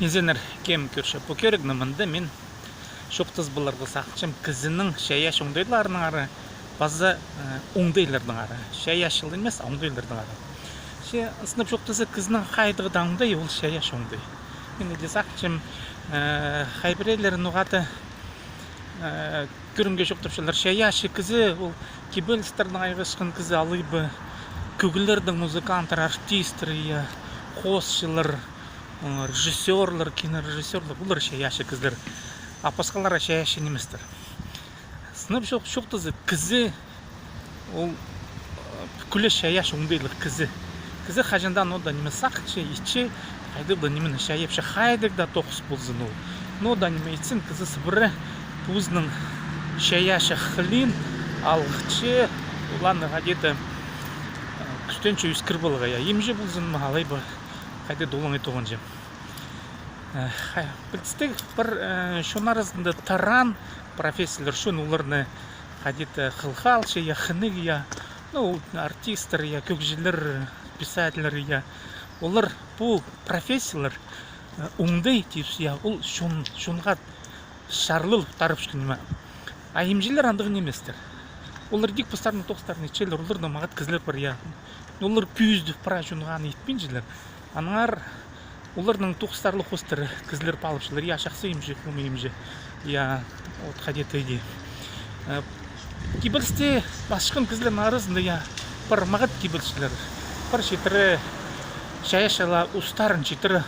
Инженер кем көрші покерік нымынды мен шоқтыз бұларға сақчым кізінің шаяш оңдайларының ары, базы оңдайлардың ары. Шаяшыл емес, оңдайлардың ары. Сынып шоқтызы кізінің қайдығы даңдай, ол шаяш оңдай. Мен де сақчым қайбірейлерін ұғаты көрінге шоқтыпшылар. Шаяшы кізі, ол кебелістердің айғышқын кізі алыбы, көгілердің музыкантар, артистері, қосшылар, режиссерлар, кинорежиссерлар, бұлар шаяшы кіздер. Апасқалар шаяшы неместер. Сынып шоқтызы кізі, ол күлі шаяш оңдайлық кізі. Кізі қажандан ода неме сақчы, ичі, қайды бұда немені шаяпшы қайдық да тоқыс болзын ол. Нода неме етсін кізі сыбыры бұзының шаяшы қылын алғычы, оланы ғадеті күстенші үскір болға. Емже болзын мағалай ба қайды долың етуған жем. Білістік бір шонарызында таран профессиялар шон оларны қадеті қылғалшы, қынығы, артистер, көкжілер, писателер, олар бұл профессиялар оңдай дейсі, ол шонға шарлыл тарыпшын ма. Емжелер андығын еместер. Олар дик пыстарының тоқстарының челер, оларда мағат кізлер бар, олар пүйізді пара жонған етпен желер. Анар олардың тоқстарлы қостары кізлер палыпшылар, шақсы емже, құлмы емже, от қадеті еді. Кибілісте басшықын кізлерін арызында, бір мағат кибілшілер, бір шетірі шаяшала ұстарын шетірі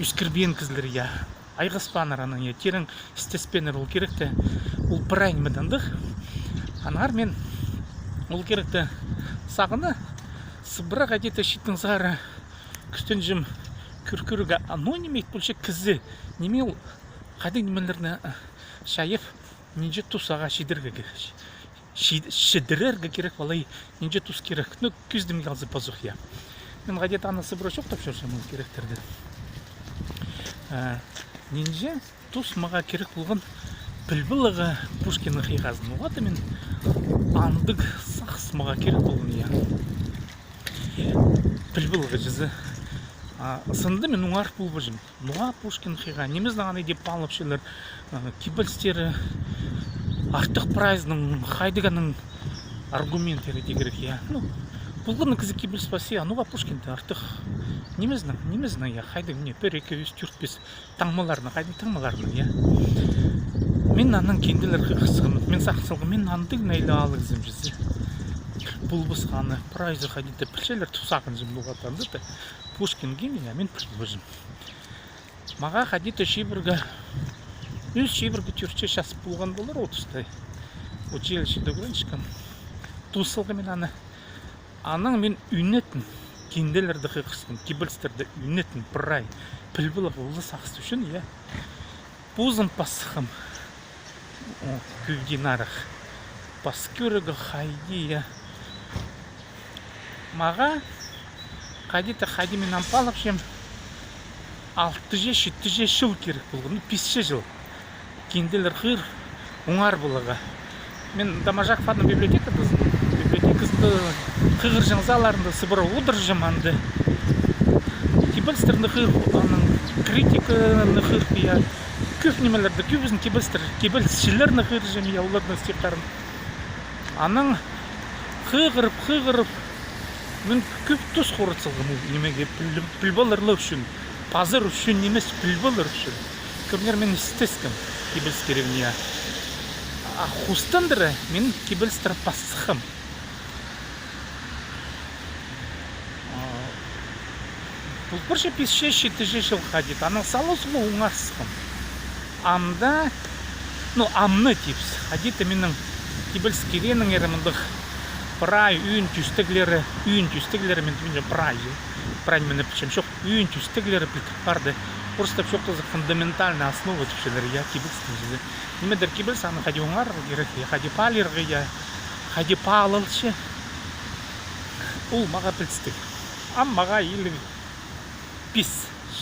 үскірбен кізлер, айғыспаныр аның, терің істеспенер ол керекті, ол бір айнымедандық. Анар мен ол керекті сағыны сыбырақ әдеті шеттің зағары күстен жым күркірігі анонимейт бөлшек кізі неме ол қады немелеріне шайып ненже тұсаға шедірерге керек балай ненже тұс керек. Күздім қалзы пазуқ. Мен ғадет анасы бұра шоқ тапшыршым ол керектерді. Ненже тұс маға керек болған білбілігі Пушкинның қиғазын. Оғаты мен андық сақс маға керек болған. Білбілігі жызы. Сынды мен ұңар бұл бұжым. Нұға Пушкин қиға. Неміздің аны деп балыпшылар кибілістері артық прайзның қайдығаның аргументтері дегерек. Бұлғының кізі кибіліс басы, нұға Пушкинді артық неміздің, қайдың не пөр еке үз түртпес таңмаларына, қайдың таңмаларына. Мен аның кенделер қиғысығым, мен сақсылғы, мен андың нәйлі алығызым жызы. Бұл бұсқаны, прайзы қадеті пілшелер тұсағын жым бұғатанды. Пушкин гений, мен пілбіжім. Маға қадеті шебіргі, өз шебіргі түртше шасып болған болар отыстай. Училищеде көріншкім. Тұсылғы мен аны. Аның мен үйнетін, кенделерді қиқысқым, кибілістерді үйнетін, бірай, пілбілігі ұлы сақсы үшін, бұзым пасықым, күйден арық, пас көрігі қайды, маға қадеті қайды мен ампалып жем 6-7 жыл керек болған, 5 жыл кенделер қыр оңар болыға. Мен Дамажақ фадның библиотекасында қығыр жаңзаларында сыбыры ұдыр жаманды. Кебілістерді қыр, критиканы қыр, көп немелерді, көбізін кебілісшілерді қыр жемей, олардың стектарын. Аның қығырып, мен көп тұс қорытсылғым немеге пілбалырлы үшін, пазыр үшін немес пілбалыр үшін. Көрінер мен істескім кебіліс керевіне. Хустандыры мен кебілістер пасықым. Бұл бірші 5-6 жыл қадет. Аның салы сұлы оңарсықым. Амда, амны тепс. Қадеті менің кебіліс керенің еріміндік прай, үйін түстіглері мен түбінде прай мені пішем шоқ, үйін түстіглері білтіп барды. Просто шоқтызы фундаментальный основа түшелері, кебілістің жызы. Немедер кебіліс аны қади оңар, қади палырғы, қади палылшы. Ол маға білістік. Ам маға елі 5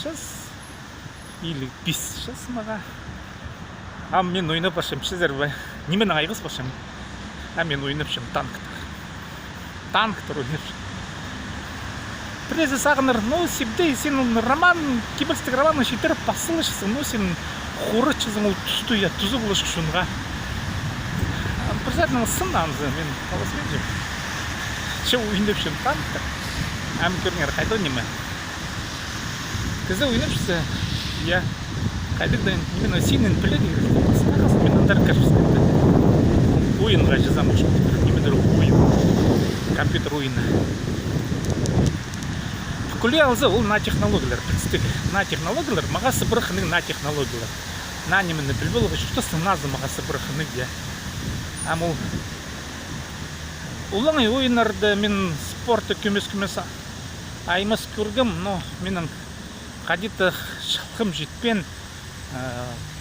шас маға. Ам мен ойнап башым, шызыр бай. Немен айғыз башым. Ам мен ойнап шым танктар ойнап. Презе сағыныр, ну, сибде, сен роман, киберстік роман, шейтер пасылышсың, ну, сен хурычызың, ол тұсты, я, тұзы бұлышық шунға. Бірзәтінің сыннамызы, мен қаласымен жем. Че ойындепшім танктар. Әмі көріңер, қайда неме. Кізі ойындепшісі, я, қайдық да, именно сенен біледі, стағасы мен андар кәшіпскенді. Ойынға жазам ұшым, немедер ойын. Компьютер ойыны. Күлі алзы, ол на технологиялар, білістік. На технологиялар, мағасы бұрықының на технологиялар. На немені білбілігі, шүқтасы назы мағасы бұрықының, я. Амул улаңай ойынарды мен спорты көмес аймас көргім, но менің қадеті шалқым жетпен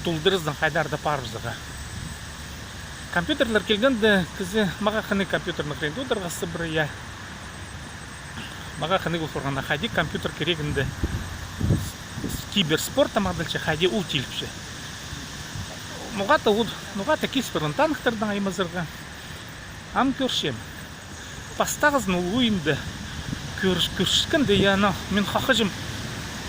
тұлдырыздың қайдарды парызыға. Компьютерлер келгенде кізі маға қыны компьютерні қырейді отырғасы бір, я. Маға қыны қылқырғанда қайде компьютер керегінді киберспорта мағдылшы қайде ұл теліпші. Нұғата кеспірін танықтырдың аймазырға. Ам көршем. Пастағызын ол ойынды көршкінді, яна, мен қақыжым.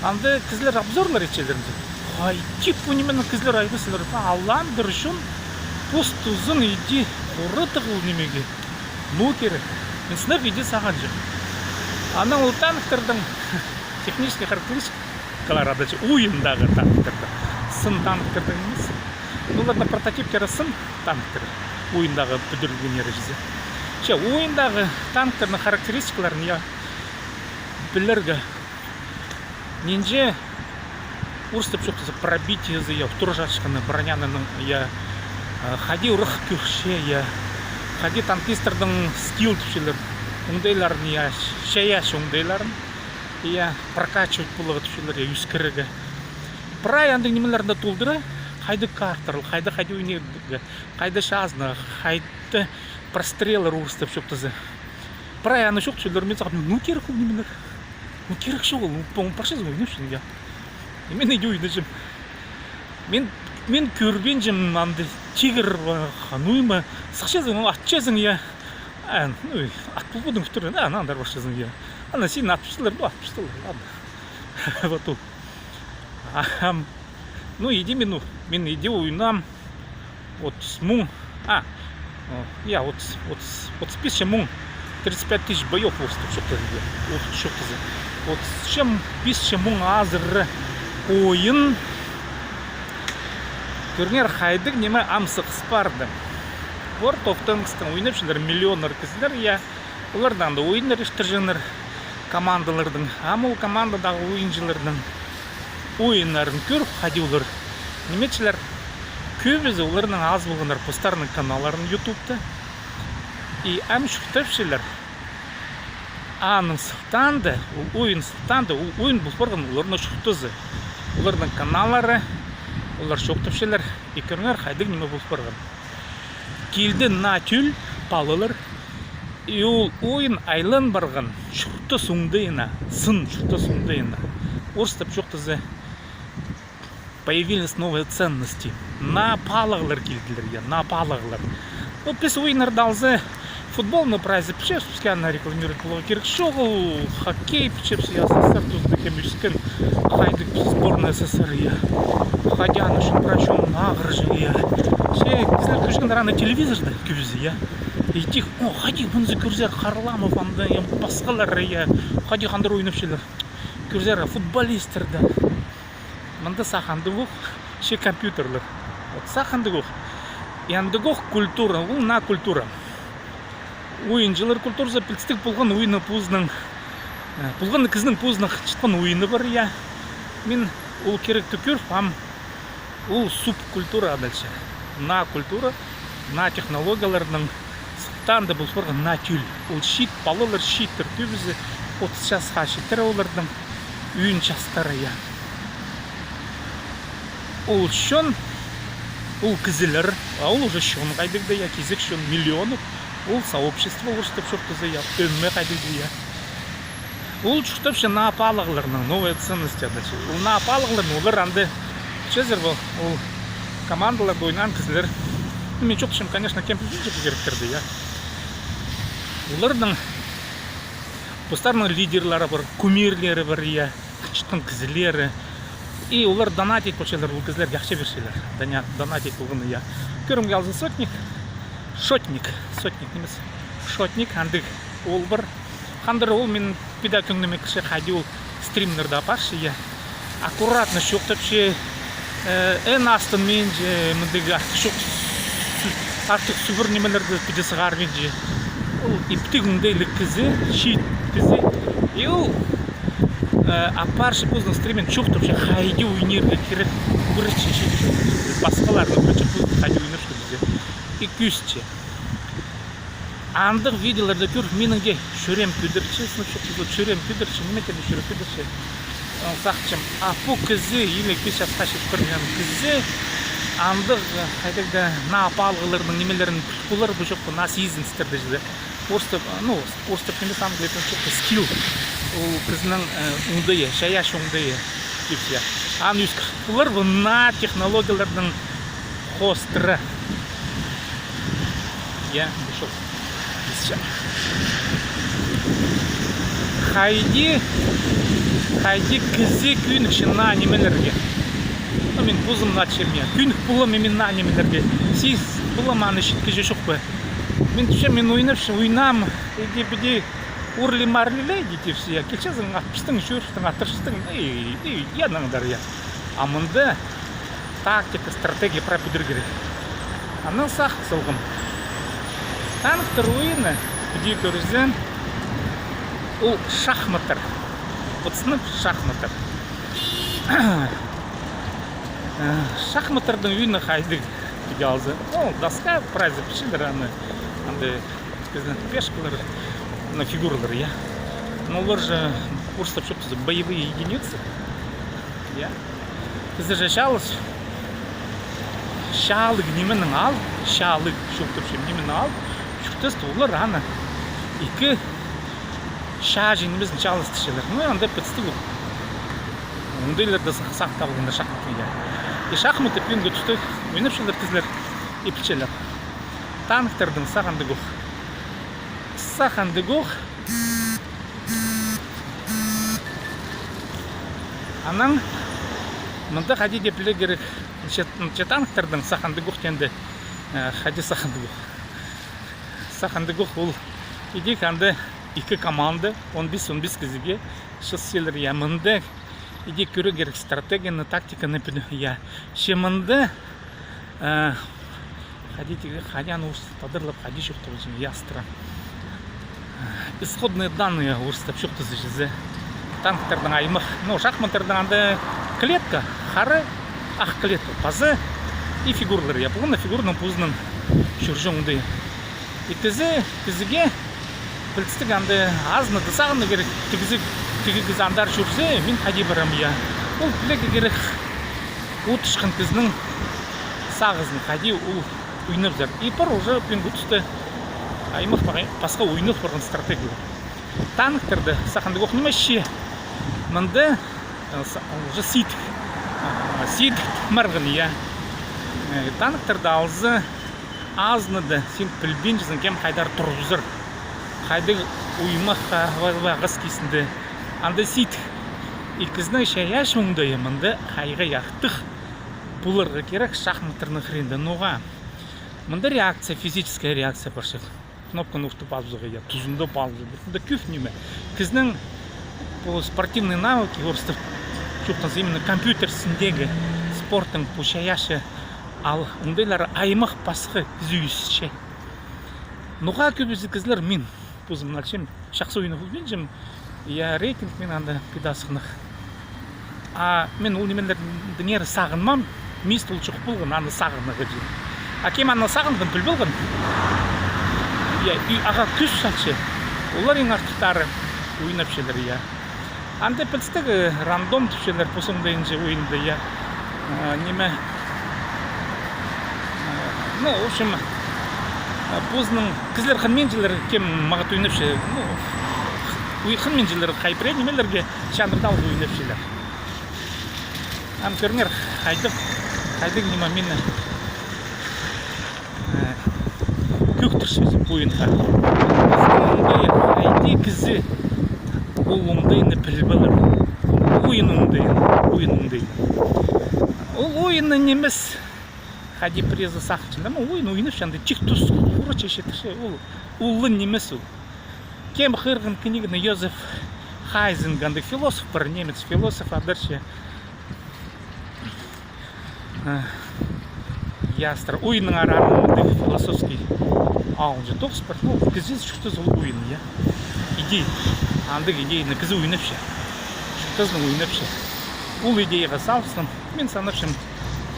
Анды кізлер обзорлар етшелерінде. Қай, тип өнеменің кізлер айдысылар. Аллам дұрышын пост ұзын үйде ұры тұғыл немеге. Ну керек. Мен сынып үйде саған жым. Ана ол танықтырдың технический характеристикалар адачы ойындағы танықтырды. Сын танықтырдың емес. Оларда прототиптері сын танктері ойындағы бүдірілген ережесі. Ойындағы танктердің характеристикаларын я білерге ненже ұрыстып жоқтысы пробитие я вторжашқаны броняның я хади ұрық көрше я хади танкистердің скилл түпшелер оңдайларын я шаяш оңдайларын я прокачивать бұлығы түпшелер я үскірігі прай андың немелерінде толдыры қайды картер, қайды ойнерді, қайды шазны, қайды прострелер ұрыстып шөптізі. Прай аны шоқты шөлдер мен сағып, ну керек ол немелер. Ну керек шоғы, он паршазын ойнепшін, я. Мен үйде ойнашым. Мен көрген жым, анды тигір, хануйма, сақшазын, атчазын, я. Атпыл бұдың күтірін, андар башазын, я. Ана сен атпыштылар, атпыштылар, ладно. Вот ол. Ну, иди мен иди ойнам, вот мың, я вот 35 мың, 35 тысяч боев шоқтызы. Вот чем 5 мың азыры ойын, көрінер қайдық неме амсық спарды. World of Tanks'тың ойнапшылар миллионлар кізілер, я, олардан да ойындар ештірженер командалардың, амыл командадағы ойыншылардың ойындарын көріп қади олар неметшілер көбізі оларының аз болғандар постарының каналарын ютубта и әм шықтапшылар аның сылтанды, ойын сылтанды, ойын бұл барған оларына шықтызы олардың каналары олар шықтапшылар и көрінер қайдық неме бұл барған келді на түл палылар и ол ойын айлан барған шықты соңдайына сын шықты соңдайына орыстап шықтызы появились новые ценности. На палағылар келділер, я, на палағылар. Ну, біз ойынарды алзы, футболны прайзы пішерс, піскәнна рекламирует болуға керек шоғыл, хоккей пішерс, я, СССР тұзды кемешкен, қайдық сборная СССР, я. Ходян үшін прачом нағыржы, я. Кізлер көшкендар ана телевизорды көбізі, я. И тих, ходи, бұнзы көрзер, Харламов, анда, я, басқалар, я. Ходи, қандар ойнапшылар. Көрзер, футболистерді. Мында сақандығық, ше компьютерлер. Вот сақандығық. Яндығық культура, ол на культура. Ойыншылар культурасы білістік болған ойыны пұзының, болған кізінің пұзының шытқан ойыны бар, я. Мен ол керекті көріп, ол субкультура адалшы. На культура, на технологиялардың сықтанды бұл сұрға на түл. Ол шит, балылар шиттір көбізі, 30 жасқа шиттір олардың үйін жастары, я. Ол шон, ол кізілер, ол уже шон қайдықты, я, кезек шон миллионы, ол сообщество ұлыштып шоқтызы, я, өмме қайдықты, я. Ол шықтыпшы на палығыларының новая ценность адачы. Ол на палығыларының олар анды, чезер бұл, ол командаларды ойнан кізілер. Мен жоқтышым, конечно, кемпінген жеп керектерді, я. Олардың Остарның лидерлары бар, кумирлері бар, иә, кішкін кізілері. И олар донатить почалар, ол кізлер яқшы бершелер. Донатить болғаны, иә. Көрімге алзы сотник немес. Шотник, андық ол бар. Қандыр ол мен пида көңнеме кіші қайды ол стримнерді апаршы, иә. Аккуратно шоқтапшы, ән астын мен же, мұндығы артық сүбір немелерді пидесі ғармен же. Ол иптігіндейлік кізі, шит кізі. И ол апаршы көздің стримен шоқтапшы қайды ойнерге керек көрітші шет. Басқалардың көрітші көздің қайды ойнерші бізе. И күсче. Андық видеоларды көр, меніңге шөрем күдірші, шөрем күдірші, неметеді шөрем күдірші. Сақчым, апу кізі, елі кеш асқа шет көрген кізі, андық қайдағда на апалғылардың немелерін күлкулар бұл жоқпы, на сезінстерді жеді. Орыстып немес англиятын жоқпы, скилл. Ол кізінің ұңдайы, шаяш ұңдайы. Ан үз күлкулар бұл на технологиялардың қостыры. Я бұл жоқпы. Хайди кізе күйінік шына немелерге. Мен бұзым начерме. Күйінік бұлым мен на немелерге. Сіз бұлым аны шетке же шоқ бі. Мен түшем мен ойнам. Еде урли-марлилей дейті все. Келчезің атпыстың, шөрістің, атыршыстың. Яныңдар я. А мұнда тактика, стратегия пропедір керек. Анын сақ сылғым. Танықтыр ойыны, күдей көрізден, ол шахматтар. Бұтсынып шахматтар. Шахматтардың ойыны қайды күдей алзы. Ол доска, прайзы пішілдер, аңды пешкалар, фигуралар, я. Но олар же курстап шөптізі боевые единицы. Бізді же шалық неменің ал, шалық шөптіп шем неменің ал, шүктіс олар аны екі шажы немесін шалысты шелер. Андай пөтісті бұл. Ондайларды сақтабылғында шахмат мейді. И шахматы пүйінгі түсті ойнап шелер кізлер епілшелер. Танктардың сақанды гоқ. Анан мұнда қади депілі керек. Танктардың сақанды гоқ тенді қади сақанды гоқ. Сақанды гоқ ол едек анды екі команды 15-15 кізіге шысселер ямынды едек көрі керек стратегияны, тактиканы пүні. Шемынды қадияны ұрыстадырлып, қади шоқты болсын, ястыра. Исходные данные ұрыстап шоқты зіжізі. Танктардың аймық. Шахматтардың анды клетка, қары, ақ клетка, пазы и фигурлар. Бұғында фигурның пұзының шүржіңді. И кізіге білістік анды азны дысағыны керек тігіз андар жүрсе, мен қади барам. Ол білегі керек ұтышқын кізінің сағызын қади ол ойнап зар. И пар уже пен бұтысты аймық басқа ойнық барған стратегия. Танктарды сақанды оқынымашы мұнды уже сит марғын. Танктарды алзы азныды сен пілбен жызын кем қайдар тұрғызыр. Қайды ұймақ ғыз кесінді. Анды сит. Икізінің шаяш мұңды емінді қайға яқтық бұлырғы керек шахматтарының қыренді нұға. Мұнда реакция, физическая реакция баршық. Кнопканы ұқтып алып тұзынды балып жүр. Бұнда көф неме. Кізінің спортивный навыки орыстып жоқтаныз именно компьютерсіндегі спорттың бұл шаяшы ал ұндайлары аймақ басқы кізүйісше. Нұға көбізі кізлер мен бұзым әлшем шақсы ойны бұл жем. Рейтинг мен анда педасығынық. Мен ол немелердің нері сағынмам, мист ол жоқ болғын, аны сағынығы жем. Кем аны сағынғын біл болғын. Аға күш шақшы. Олар ең артықтары ойнап шелер. Анда пілістігі рандом түшелер посыңдайыншы ойынды. Неме в общем бұзының кізлер қынменжілер кем мағат ойнап ше. Қынменжілер қайпырет немелерге шандырда алды ойнап шелер. Көріңер қайдық нема мені көк тұршызы ойынға. Қайды кізі ул оңдайны білбілер. Ойын оңдайны. Ол ойынны немес хади презы сақчында, ойын ойынып шанды чиктус құрыча шетіші. Улы немес ол. Кем хырғын книганы Йозеф Хайзенганды философ бар, немец философ адыршы. Ястыр. Ойынның арарының философский алынжы тоқс бар. Кізіз шықтыз ол ойын, я. Идей. Андық идейні кізі ойынапшы. Шықтызның ойынапшы. Ол идеяға салысын. Мен санапшым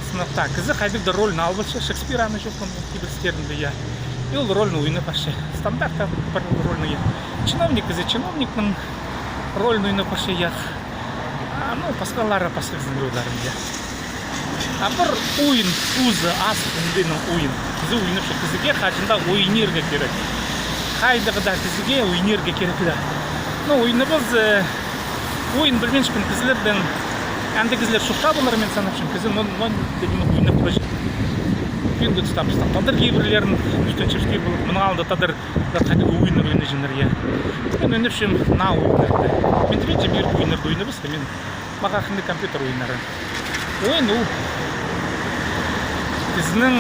сыныпта. Кізі қайдықда рөлін албылшы. Шекспир аны жоқпын кейбірстерінде, я. И ол рөлін ойынапшы. Стандартта бір рөлін, я. Чиновник кізі чиновникның рөлін ойынапшы, я. Пасқалары пасқызын рөлдарын, я. Бір ойын өзі асықындайның ойын. Кізі ойынапшы. Кізіге қажында ойынерге керек. Қайдығыда кізіге ойынерге керек. Ойыны біз ойын білменшпін кізілердің әнді кізілер шыққа болар мен санапшын. Кізі ойынып қойшы. Күнді тұстапыстан. Тадыр кейбірлерін үстеншешке болып, мұның алды тадыр қайдығы ойыны жыныр, я. Мен өніпшім на ойынарды. Мен тібетше бір ойыны біз, мен мағақынды компьютер ойынары. Ойын ол кізінің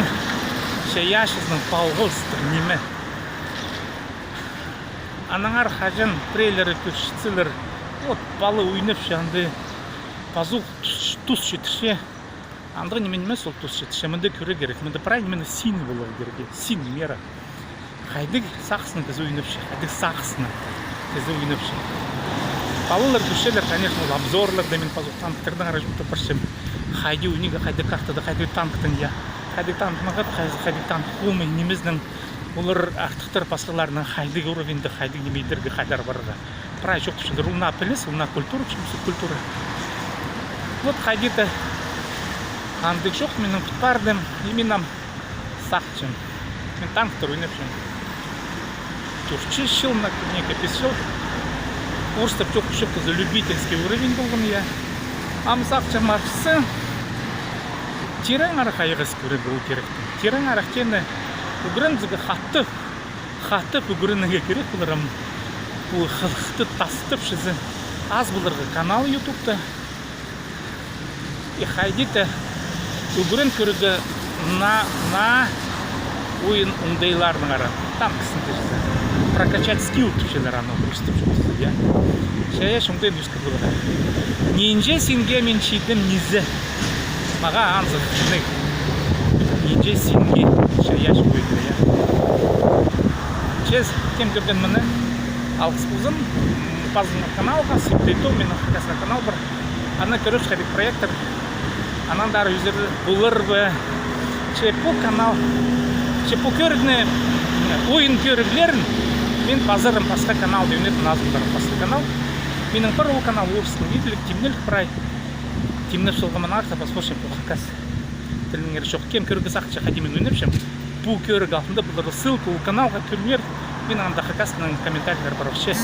яшызның пауғылыстыр неме. Анаңар қажын трейлері көршіцілер балы ойынып шанды пазу тұс жетіше. Андығы немен сол тұс жетіше. Мінді көрі керек. Мінді правильно мені син болу керек. Син мера. Қайдық сақсыны кізі ойынып ше. Қайдық сақсыны кізі ойынып ше. Балылар көшелер, конечно, обзорларды мен пазу танктырдың ара жүкті біршім. Қайды ойныға, қайды қақтыды, қайды танктың, я. Қайды танктыңағыд, қайды танк қолмай неміздің олар артықтыр пасқаларының қайдығы уровенді, қайдығы немейдергі қайдар барыға. Прай жоқ түшілер, ұлна піліс, ұлна культура, чымсы культура. Вот қайдеті андық жоқ, менің құтпардым, еменам сақчым. Мен танктыр ойнапшым. 4 жыл, на некая 5 жыл. Орыстап жоқ шықты за любительский уровень болғын, я. Амсақчым аршысы. Терен арық айығыз көрі бұл керекті. Терен арық кені үгірінзігі қаттып үгірініге керек бұларым. Бұл қылықты тастып шызы. Аз бұларға канал ютубта. И қайдеті үгірін көрігі на ойын ұңдайлардың ара. Там кісінде жызы. Прокачать скилл түшелер аны көрістіп жүрсіз, я. Шая шымдай дүскі бұлға. Ненже сенге мен шейдім незі. Маға анзық жынық. Ненже сенге шая шымдайды, я. Чез кем көрген мұны алғыс бұлзым. Пазын каналға, септейту, менің қасына канал бар. Аны көріш қайдық проектор. Анандары үзері бұлыр бі. По канал. По көрігіне ойын көріглерін. Мен базарым пасқа канал дейінет назымдарым пасқа канал. Менің бір ол канал орыстың виделік, темнелік прай. Темнеп солғымын арта послушаем по хакас. Тіліңер жоқ. Кем көрігі сақча қадемен өнепшім. Бұл көрігі алтында бұлары ссылка ол каналға көрінер. Мен анда хакасының комментарийлер бар вообще.